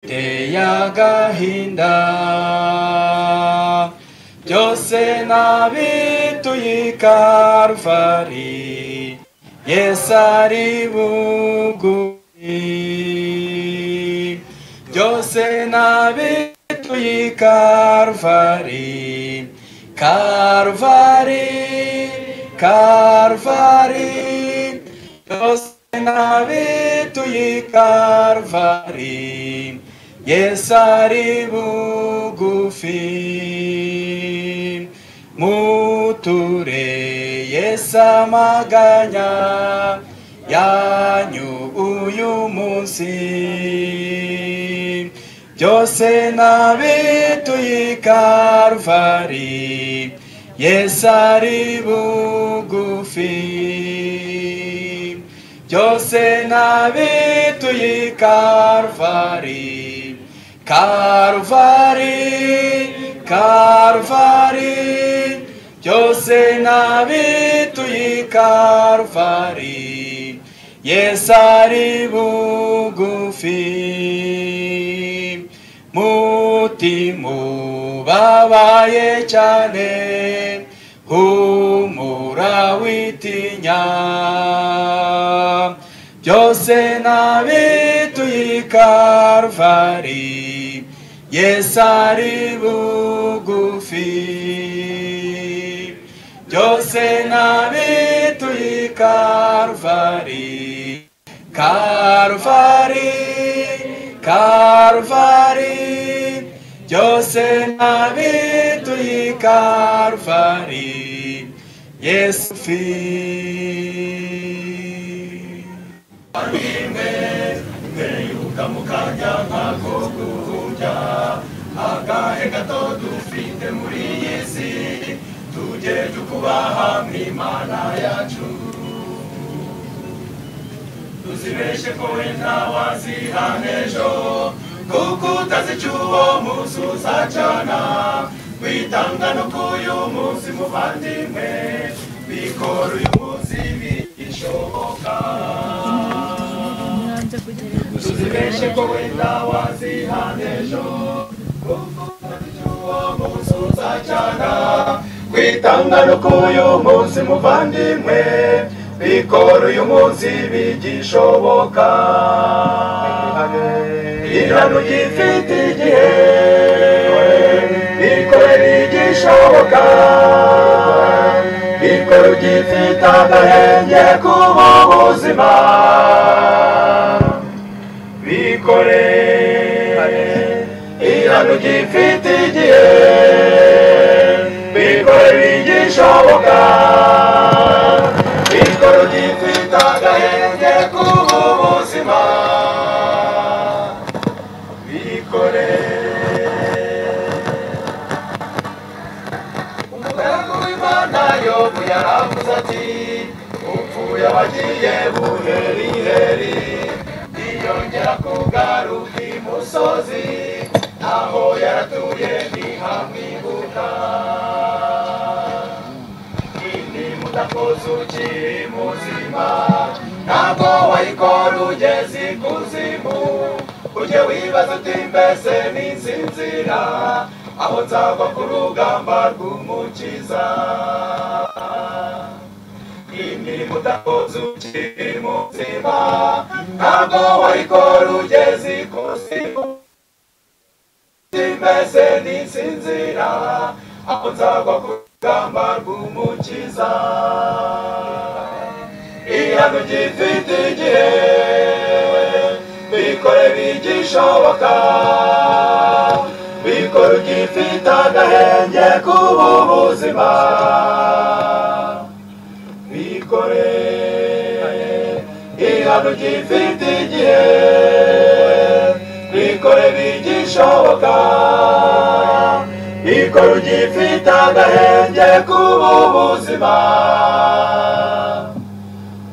Yagahinda byose nabituye Karuvali, Yesu ari bugufi. Byose nabituye Karuvali, Karuvali, Karuvali. Byose nabituye Karuvali, Yesu ari bugufi. Muture Yesu amaganya yanyu uyu munsi. Byose nabituye Karuvali, Yesu ari bugufi. Byose nabituye Karuvali, Karuvali, Karuvali. Byose nabituye Karuvali, Yesu ari bugufi. Mutima ubabaye cyane, humura witinya. Byose nabituye Karuvali, Yesu ari bugufi. Byose nabituye Karuvali, Karuvali, Karuvali. Byose nabituye Karuvali, Yesu fi. Yuka mukanya nkako guhunja, agahe gato dufite muri iyi si, tujye tukubaha mw'Imana yacu. Tuzibeshe ko wenda wazihana ejo, kuko utazi icyo uwo munsi uzacana. Witanga no k'uyu munsi muvandimwe, bikora uyu munsi bigishoboka. Tuzibeshe ko wenda wazihana ejo, kuko utazi icyo uwo munsi uzacana. Witanga no k'uyu munsi muvandimwe, bikora uyu munsi bigishoboka. Ihano gifite igihe, bikore bigishoboka. Bikore ugifite agahenge kuba ubuzima. Bikore ihano gifite igihe, bikore bigishoboka. Bikore ugifite agahenge kuba ubuzima. Bikore. Umugaragu w'Imana Yobu yaravuze ati, upfuye abagiye buheriheri, yongera kugaruka imusozi, aho yaratuye ntihamwibuka. Indi mudakoze ukiri muzima, ntabwo wayikora ugeze ikuzimu. Ujye wibaza uti mbese ninsinzira, aho nzagwa ku rugamba rw'Umukiza. Imirimo udakoze ukiri muzima, ntabwo wayikora ugeze ikuzimu. Mbese ninsinzira, aho nzagwa ku rugamba rw'Umukiza. Ihano gifite igihe, bikore bigishoboka. Bikore ugifite agahenge kuba ubuzima. Bikore ihano gifite igihe, bikore bigishoboka. Bikore ugifite agahenge kuba ubuzima.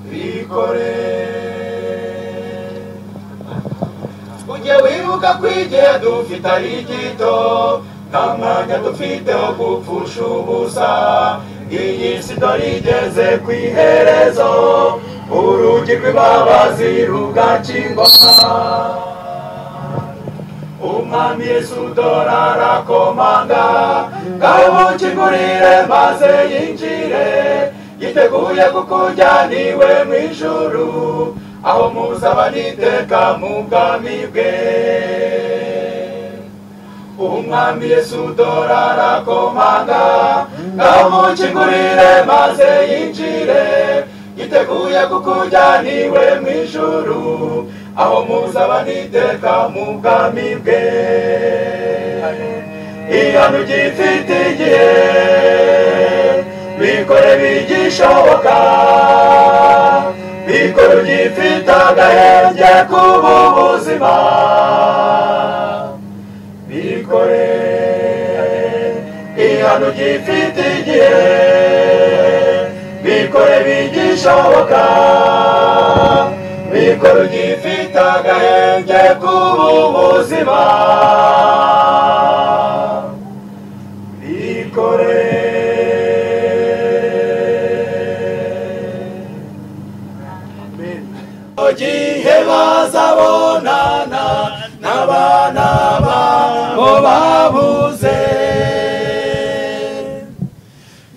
Bikore. Ujye wibuka ko igihe dufite ari gito, nta mwanya dufite wo gupfusha ubusa. Iyi si dore igeze ku iherezo, urugi rw'imbabazi rugakingwa. umwami Yesu dore arakomanga ngaho mukingurire maze yinjire yiteguye kukujyana iwe mu ijuru aho muzaba n'iteka mu bwami bwe umwami Yesu dore arakomanga ngaho mukingurire maze yinjire yiteguye kukujyana iwe mu ijuru aho muzaba n'iteka mu bwami bwe ihano gifite igihe bikore bigishoboka bikore ugifite agahenge kuba ubuzima bikore ihano gifite igihe bikore bigishoboka bikore ugifite agahenge kuba ubuzima bikore gihe bazabonana n'abana babo babuze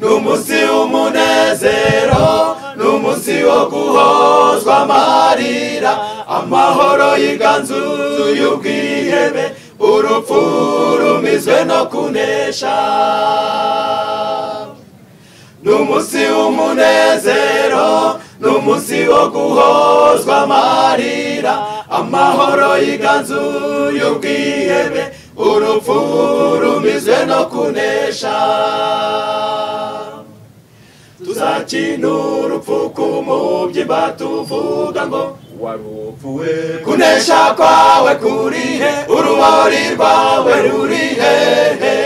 n'umunsi w'umunezero n'umunsi wo guhozwa amarira amahoro yiganzuye ubwihebe urupfu rumizwe no kunesha n'umunsi w'umunezero n'umunsi wo guhozwa amarira amahoro yiganzuye ubwihebe urupfu rumizwe no kunesha tuzakina urupfu ku mubyimba tuvuga ngo warupfuwe kunesha kwawe kurihe urubori rwawe rurihehe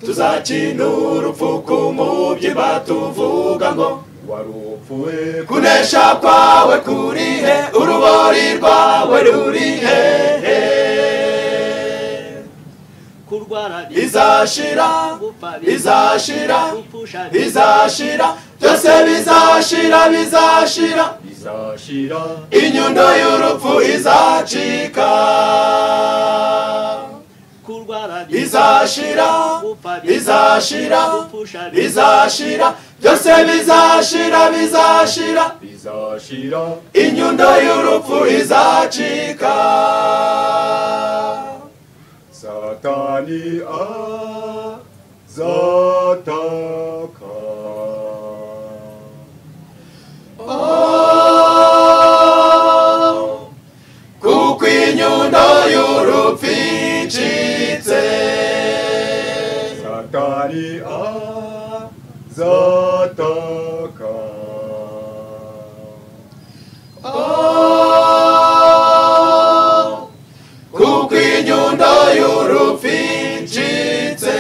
tuzakina urupfu ku mubyimba tuvuga ngo warupfuwe kunesha kwawe kurihe urubori rwawe rurihehe bizashira bizashira bizashira byose bizashira bizashira bizashira inyundo y'urupfu izacika bizashira bizashira bizashira byose bizashira bizashira bizashira inyundo y'urupfu izacika Satani azataka kuko inyundo y'urupfu icitse Satani azataka kuko inyundo y'urupfu icitse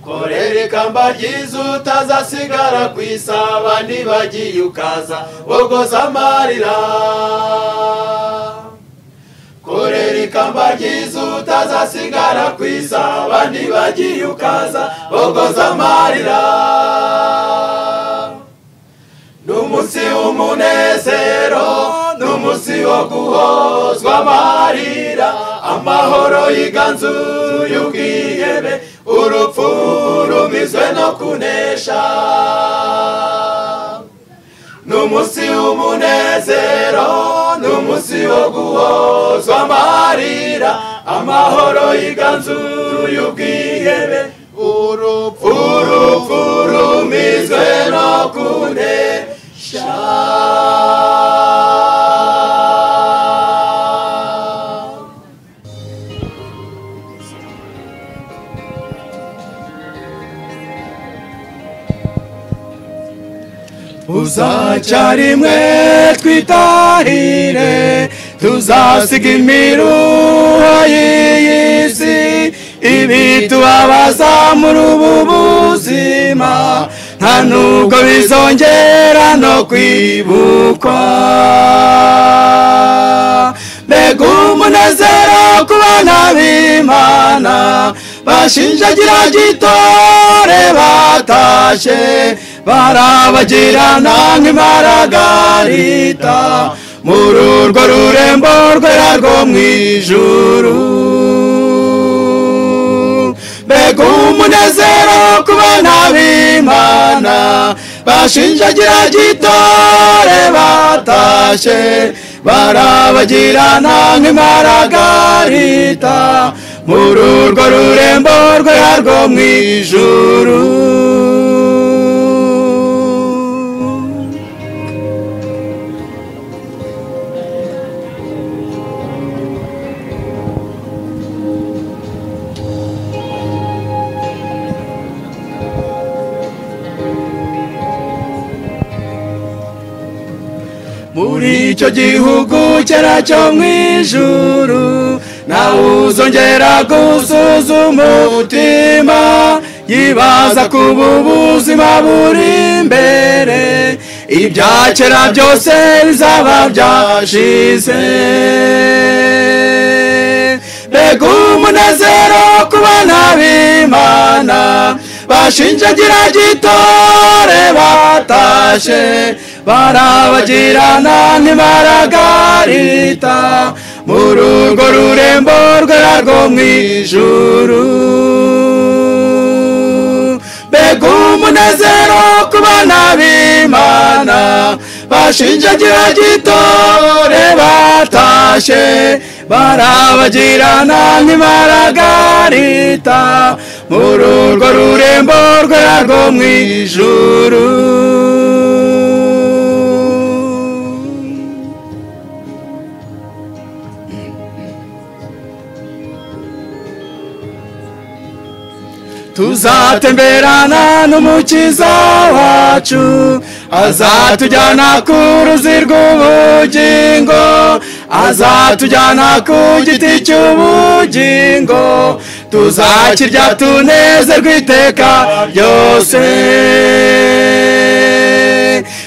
korera ikamba ryiza utazasigara ku isaba nibagiye ukaza bogoza amarira korera ikamba ryiza utazasigara ku isaba nibagiye ukaza bogoza amarira n'umunsi w'umunezero n'umunsi wo guhozwa amarira amahoro yiganzuye ubwihebe urupfu rumizwe no kunesha n'umunsi w'umunezero n'umunsi wo guhozwa amarira amahoro yiganzuye ubwihebe urupfu rumizwe no kunesha uzacarimwe twitahire tuzasiga imiruho y'iyi si ibitubabaza muri ubu buzima nta nubwo bizongera no kwibukwa mbega umunezero ku bana b'Imana bashinjagira gitore batashe barabagirana nk'imaragarita muri urwo rurembo rwera rwo mwijuru mbega umunezero ku bana b'Imana bashinjagira gitore batashe barabagirana nk'imaragarita muri urwo rurembo rwera rwo mwijuru muri icyo gihugu cyera cyo mwijuru nawe uzongera gusuzuma umutima yibaza ku buzima buri imbere ibya kera byose bizaba byashize mbega umunezero ku bana b'Imana bashinjagira gitore batashe barabagirana nk'imaragarita muri urwo rurembo rwera rwo mwijuru mbega umunezero ku bana b'Imana bashinjagira gitore batashe barabagirana nk'imaragarita muri urwo rurembo rwera rwo mwijuru tuzatemberana n'umukiza wacu azatujyana ku ruzi rw'ubugingo azatujyana ku giti cy'ubugingo tuzakirya tunezerwe iteka ryose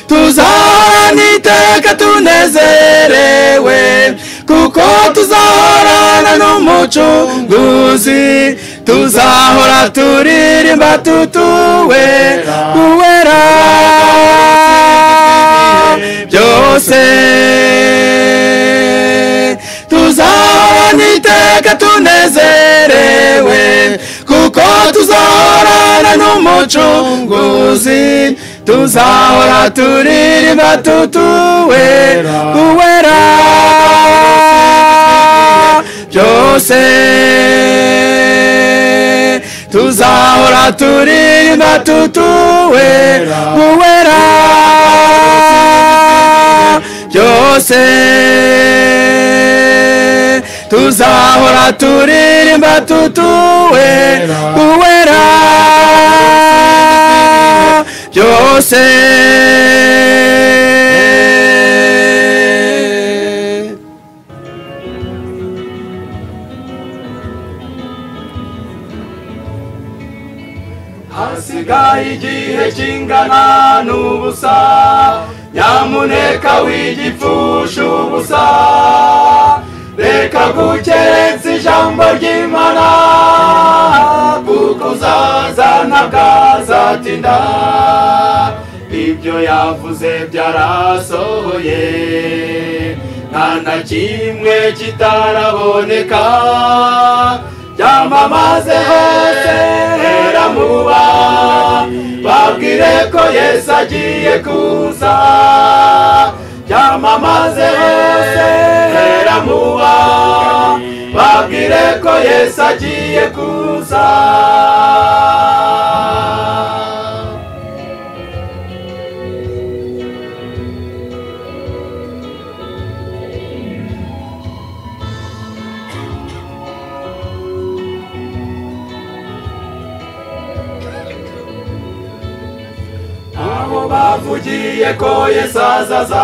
tuzahorana iteka tunezerewe kuko tuzahorana n'umucunguzi tuzahora turirimba tutuwera uwera byose tuzahorana iteka tunezerewe kuko tuzahorana n'umucunguzi tuzahora turirimba tutuwera uwera byose tuzahora turirimba tutuwera uwera byose tuzahora turirimba tutuwera uwera byose hasigaye igihe kingana n'ubusa nyamuneka wigipfusha ubusa reka gukerensa ijambo ry'Imana kuko uzazana bwazatinda ibyo yavuze byarasohoye nta na kimwe kitaraboneka byamamaze hose hera muba babwire ko Yesu agiye kuza byamamaze hose hera muba babwire ko Yesu agiye kuza bavugiye ko Yesu azaza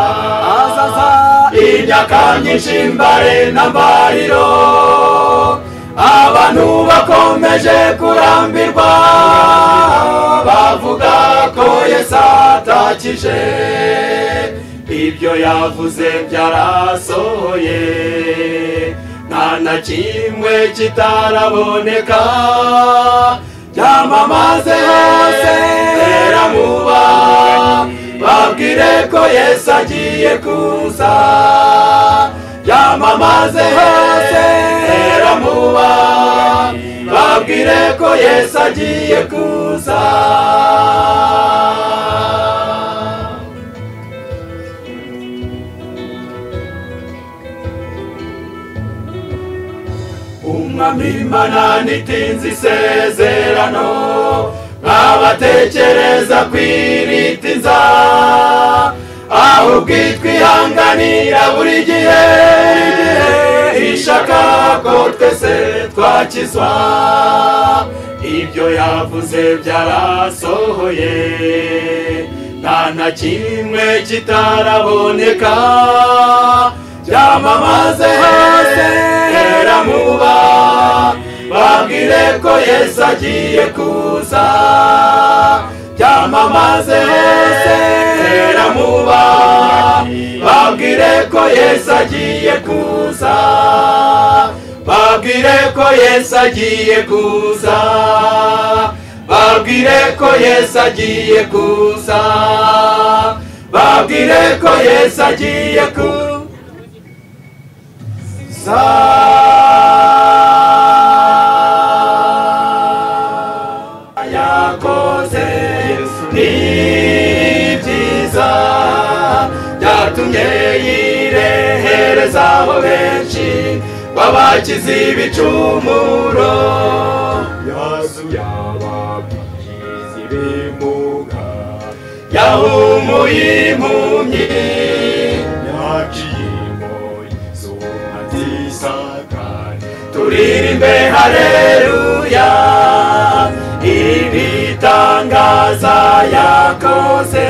imyaka myinshi mbare na mbariro abantu bakomeje kurambirwa bavuga ko Yesu atakije ibyo yavuze byarasohoye nta na kimwe kitaraboneka byamamaze hose hera muba babwire ko Yesu agiye kuza babwire ko Yesu agiye kuza. Umwami Imana ntitinze isezerano, abatekereza kwiritinza, ahubwo twihanganira buri gihe, ishaka ko twese twakizwa. Ibyo yavuze byarasohoye, nta na kimwe kitaraboneka, byamamaze hose heramuba, babwire ko Yesu agiye kuza. Byamamaze hose heramuba, babwire ko Yesu agiye kuza. Babwire ko Yesu agiye kuza, babwire ko Yesu agiye kuza, babwire ko Yesu agiye kuza. Yakoze ni byiza, byatumye yireherezaho benshi, babakiza ibicumuro. Yasuye abakiza ibimuga, yahumuye impumyi, yaciye imbohe z'umwanzi Satani. Turirimbe haleluya, ibitangaza yakoze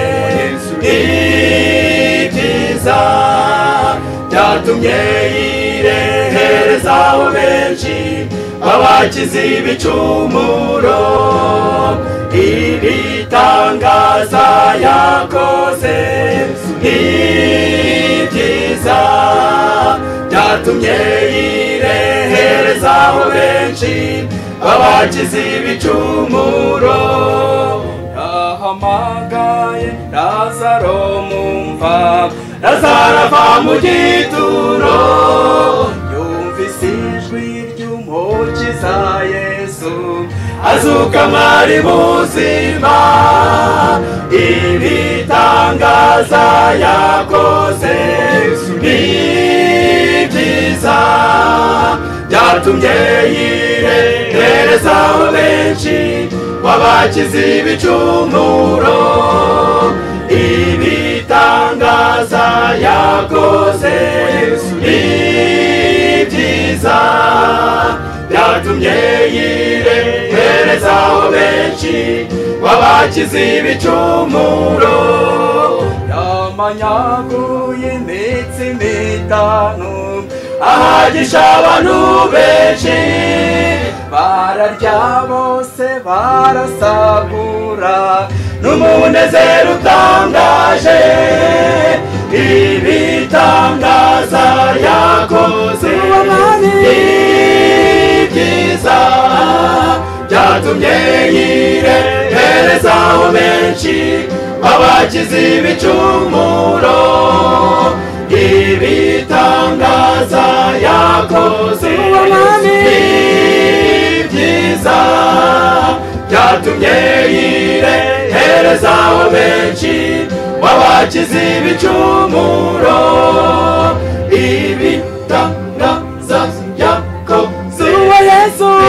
ni byiza, byatumye yireherezaho benshi, babakiza ibicumuro. Ibitangaza yakoze ni byiza, byatumye yireherezaho benshi, babakiza ibicumuro. Yahamagaye Lazaro mu mva, Lazaro ava mu gituro, yumvise ijwi ry'umukiza Yesu, azuka ari muzima. Ibitangaza yakoze ni byiza, byatumye yireherezaho benshi, babakiza ibicumuro. Ibitangaza yakoze ni byiza, byatumye yireherezaho benshi, babakiza ibicumuro. Yamanyaguye imitsi mitanu, ahagisha abantu benshi, bararya bose barasagura, n'umunezero utangaje. Ibitangaza yakoze ni byiza, byatumye yireherezaho benshi, babakiza ibicumuro. Ibitangaza yakoze ni byiza, byatumye yireherezaho benshi, babakiza ibicumuro. Ibitangaza yakoze uwo Yesu ni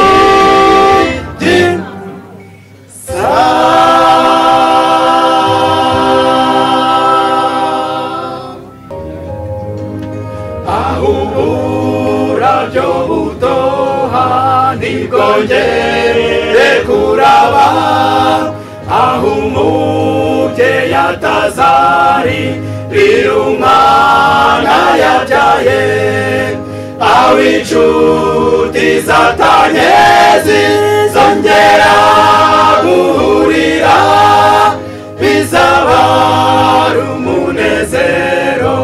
byiza. Uburabyo butoha ntibwongere kuraba, aho umubyeyi atazarira umwana yabyaye, aho inshuti zatanye zizongera guhurira, bizaba ari umunezero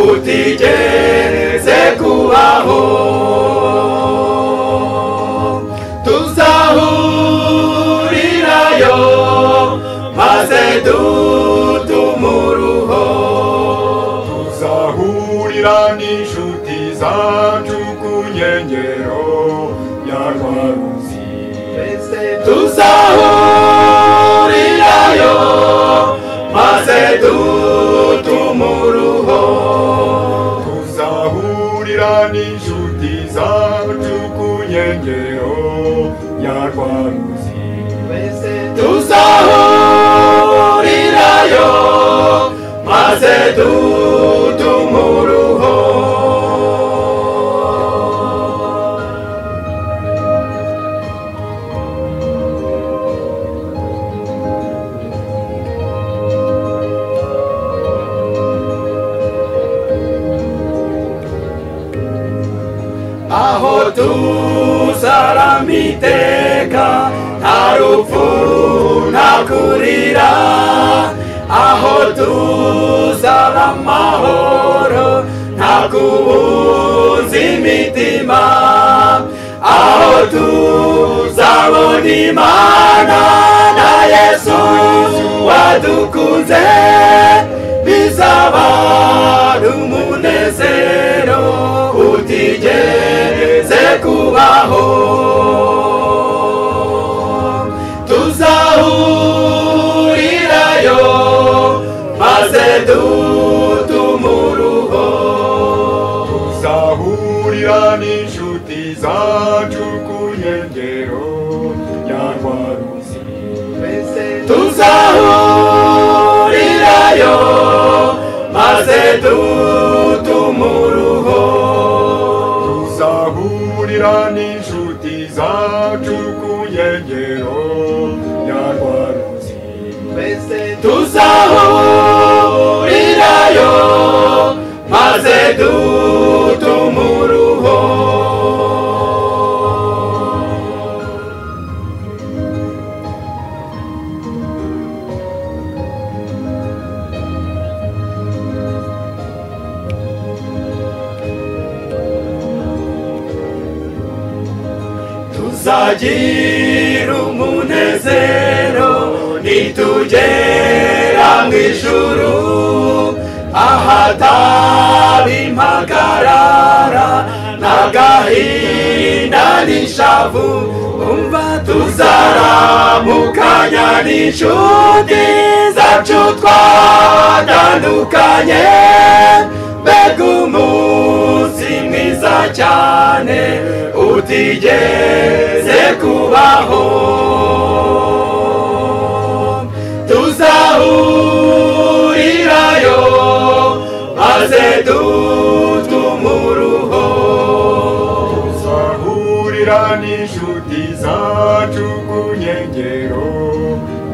utigeze kubaho. Tuzahurirayo maze dutumuruho, tuzahurira n'inshuti zacu ku nkengero ya rwa ruzi, tuzahurirayo maze dutumuruho tuzahurira n'inshuti zacu ku nkengero ya rwa ruzi tuzahurirayo maze dutumuruho aho tuzarama iteka nta rupfu nta kurira aho tuzaba amahoro nta kubuza imitima aho tuzabona Imana na Yesu wadukunze bizaba ari umunezero utigeze kubaho tuzahurirayo maze dutumuruho tuzahurira n'inshuti zacu ku nkengero ya rwa ruzi tuzahurirayo maze dutumuruho tuzahurira n'inshuti zacu ku nkengero ya rwa ruzi tuzahurirayo maze dutumuruho tuzagira umunezero nitugera mu ijuru ahataba impagarara n'agahinda n'ishavu umva tuzaramukanya n'inshuti zacu twatandukanye mbega umunsi mwiza cyane utigeze kubaho tuzahurirayo maze dutumuruho tuzahurira n'inshuti zacu ku nkengero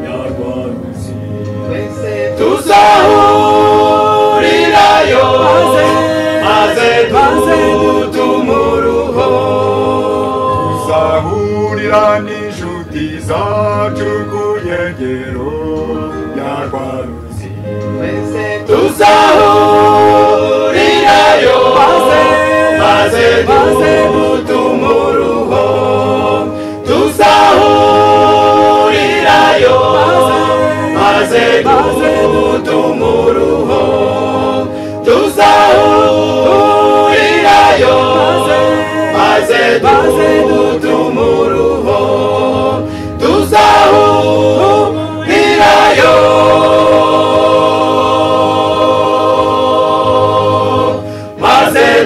ya rwa ruzi tuzahurirayo maze dutumuruho tuzahurira n'inshuti zacu ku nkengero ya rwa ruzi tuzahurirayo maze dutumuruho tuzahurirayo maze dutumuruho tuzahurirayo maze dutumuruho tuzahurirayo maze